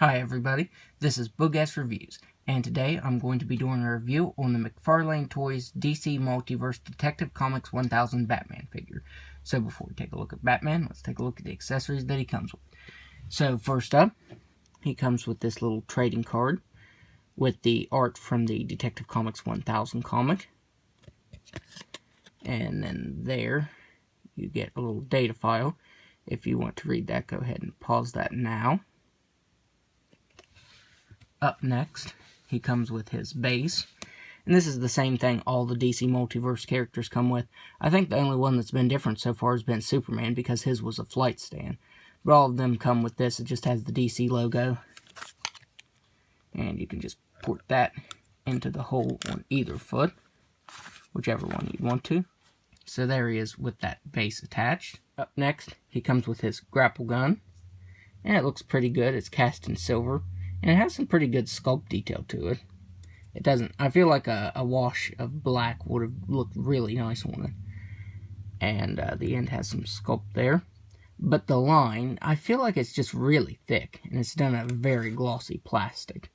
Hi everybody, this is Boog Reviews, and today I'm going to be doing a review on the McFarlane Toys DC Multiverse Detective Comics 1000 Batman figure. So before we take a look at Batman, let's take a look at the accessories that he comes with. So first up, he comes with this little trading card with the art from the Detective Comics 1000 comic. And then there, you get a little data file. If you want to read that, go ahead and pause that now. Up next, he comes with his base, and this is the same thing all the DC Multiverse characters come with. I think the only one that's been different so far has been Superman, because his was a flight stand. But all of them come with this. It just has the DC logo, and you can just put that into the hole on either foot, whichever one you want to. So there he is with that base attached. Up next, he comes with his grapple gun, and it looks pretty good. It's cast in silver. And it has some pretty good sculpt detail to it. It doesn't... I feel like a wash of black would have looked really nice on it. And the end has some sculpt there. But the line, I feel like it's just really thick. And it's done a very glossy plastic.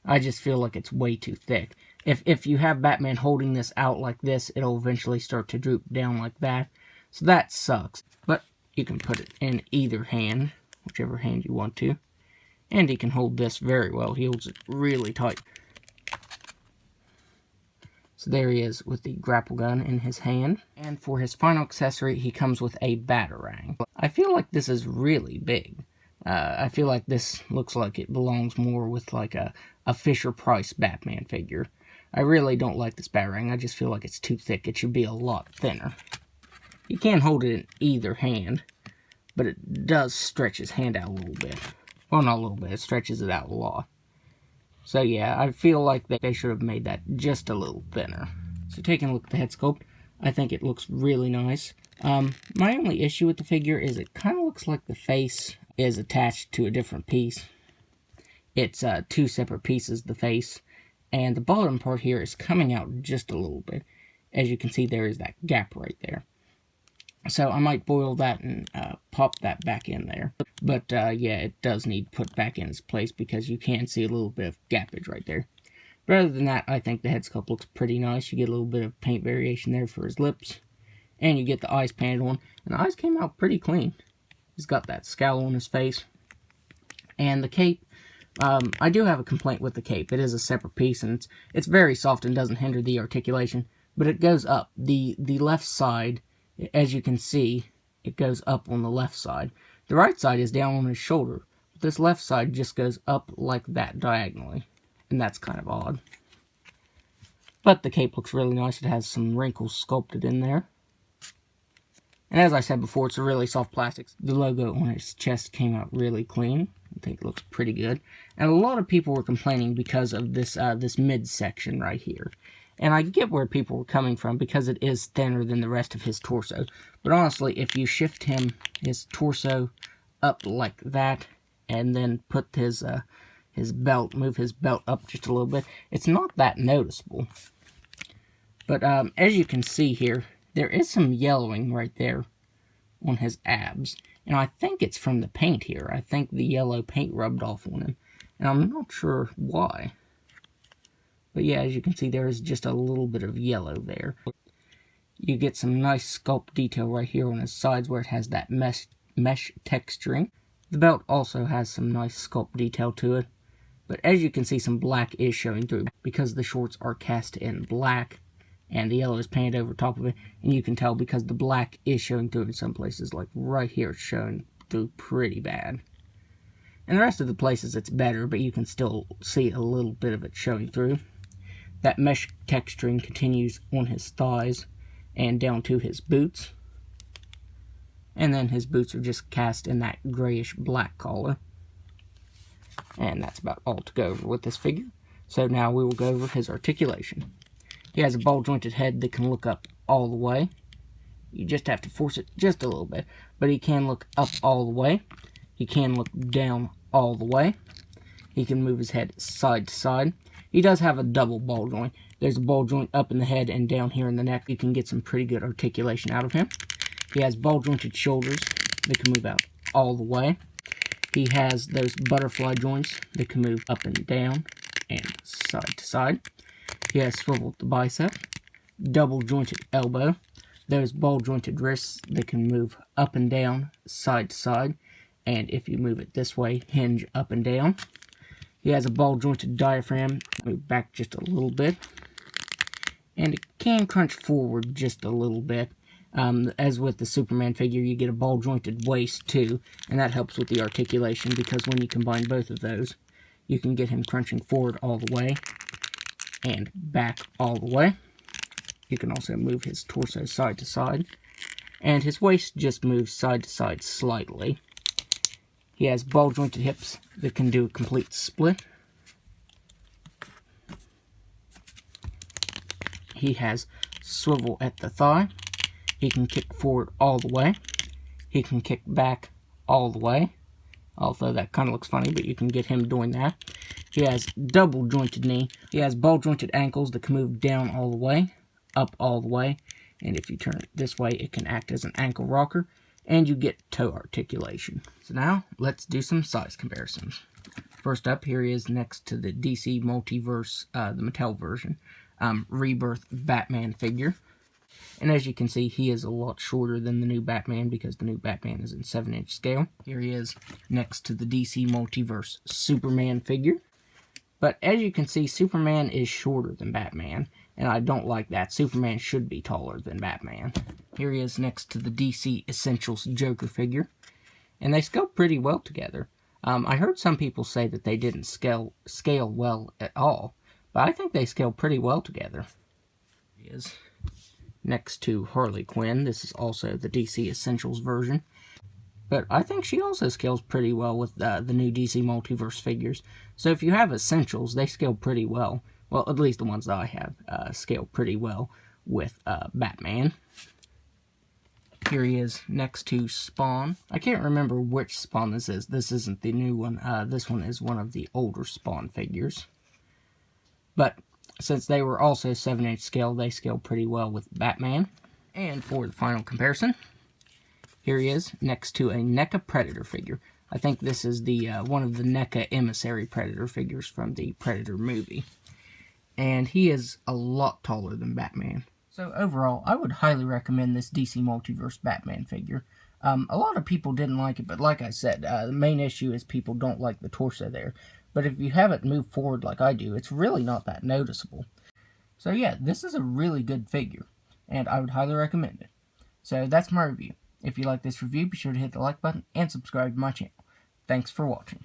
I just feel like it's way too thick. If you have Batman holding this out like this, it'll eventually start to droop down like that. So that sucks. But you can put it in either hand, whichever hand you want to. And he can hold this very well. He holds it really tight. So there he is with the grapple gun in his hand. And for his final accessory, he comes with a batarang. I feel like this is really big. I feel like this looks like it belongs more with like a Fisher-Price Batman figure. I really don't like this batarang. I just feel like it's too thick. It should be a lot thinner. You can hold it in either hand, but it does stretch his hand out a little bit. Well, not a little bit. It stretches it out a lot. So, yeah, I feel like they should have made that just a little thinner. So, taking a look at the head sculpt, I think it looks really nice. My only issue with the figure is it kind of looks like the face is attached to a different piece. It's two separate pieces, the face. And the bottom part here is coming out just a little bit. As you can see, there is that gap right there. So I might boil that and pop that back in there. But yeah, it does need put back in its place because you can see a little bit of gappage right there. But other than that, I think the head sculpt looks pretty nice. You get a little bit of paint variation there for his lips. And you get the eyes painted on. And the eyes came out pretty clean. He's got that scowl on his face. And the cape, I do have a complaint with the cape. It is a separate piece and it's very soft and doesn't hinder the articulation. But it goes up. The left side, as you can see, it goes up on the left side. The right side is down on his shoulder. But this left side just goes up like that diagonally. And that's kind of odd. But the cape looks really nice. It has some wrinkles sculpted in there. And as I said before, it's a really soft plastic. The logo on his chest came out really clean. I think it looks pretty good. And a lot of people were complaining because of this this midsection right here. And I get where people were coming from because it is thinner than the rest of his torso. But honestly, if you shift his torso up like that, and then put his belt, move his belt up just a little bit, it's not that noticeable. But as you can see here, there is some yellowing right there on his abs. And I think it's from the paint here. I think the yellow paint rubbed off on him. And I'm not sure why. But yeah, as you can see, there is just a little bit of yellow there. You get some nice sculpt detail right here on his sides where it has that mesh texturing. The belt also has some nice sculpt detail to it. But as you can see, some black is showing through because the shorts are cast in black and the yellow is painted over top of it. And you can tell because the black is showing through in some places, like right here, it's showing through pretty bad. And the rest of the places it's better, but you can still see a little bit of it showing through. That mesh texturing continues on his thighs and down to his boots. And then his boots are just cast in that grayish black color. And that's about all to go over with this figure. So now we will go over his articulation. He has a ball-jointed head that can look up all the way. You just have to force it just a little bit. But he can look up all the way. He can look down all the way. He can move his head side to side. He does have a double ball joint. There's a ball joint up in the head and down here in the neck. You can get some pretty good articulation out of him. He has ball jointed shoulders that can move out all the way. He has those butterfly joints that can move up and down and side to side. He has swiveled the bicep, double jointed elbow, those ball jointed wrists that can move up and down, side to side, and if you move it this way, hinge up and down. He has a ball jointed diaphragm, move back just a little bit, and it can crunch forward just a little bit. As with the Superman figure, you get a ball jointed waist too, and that helps with the articulation because when you combine both of those, you can get him crunching forward all the way and back all the way. You can also move his torso side to side, and his waist just moves side to side slightly. He has ball jointed hips that can do a complete split. He has swivel at the thigh. He can kick forward all the way. He can kick back all the way. Although that kind of looks funny, but you can get him doing that. He has double jointed knee. He has ball jointed ankles that can move down all the way, up all the way. And if you turn it this way, it can act as an ankle rocker. And you get toe articulation. So now, let's do some size comparisons. First up, here he is next to the DC Multiverse, the Mattel version, Rebirth Batman figure. And as you can see, he is a lot shorter than the new Batman because the new Batman is in 7-inch scale. Here he is next to the DC Multiverse Superman figure. But as you can see, Superman is shorter than Batman, and I don't like that. Superman should be taller than Batman. Here he is next to the DC Essentials Joker figure, and they scale pretty well together. I heard some people say that they didn't scale well at all, but I think they scale pretty well together. Here he is next to Harley Quinn. This is also the DC Essentials version. But I think she also scales pretty well with the new DC Multiverse figures. So if you have Essentials, they scale pretty well. Well, at least the ones that I have scale pretty well with Batman. Here he is next to Spawn. I can't remember which Spawn this is. This isn't the new one. This one is one of the older Spawn figures. But since they were also 7-inch scale, they scale pretty well with Batman. And for the final comparison, here he is next to a NECA Predator figure. I think this is the one of the NECA Emissary Predator figures from the Predator movie. And he is a lot taller than Batman. So overall, I would highly recommend this DC Multiverse Batman figure. A lot of people didn't like it, but like I said, the main issue is people don't like the torso there. But if you have it move forward like I do, it's really not that noticeable. So yeah, this is a really good figure, and I would highly recommend it. So that's my review. If you like this review, be sure to hit the like button and subscribe to my channel. Thanks for watching.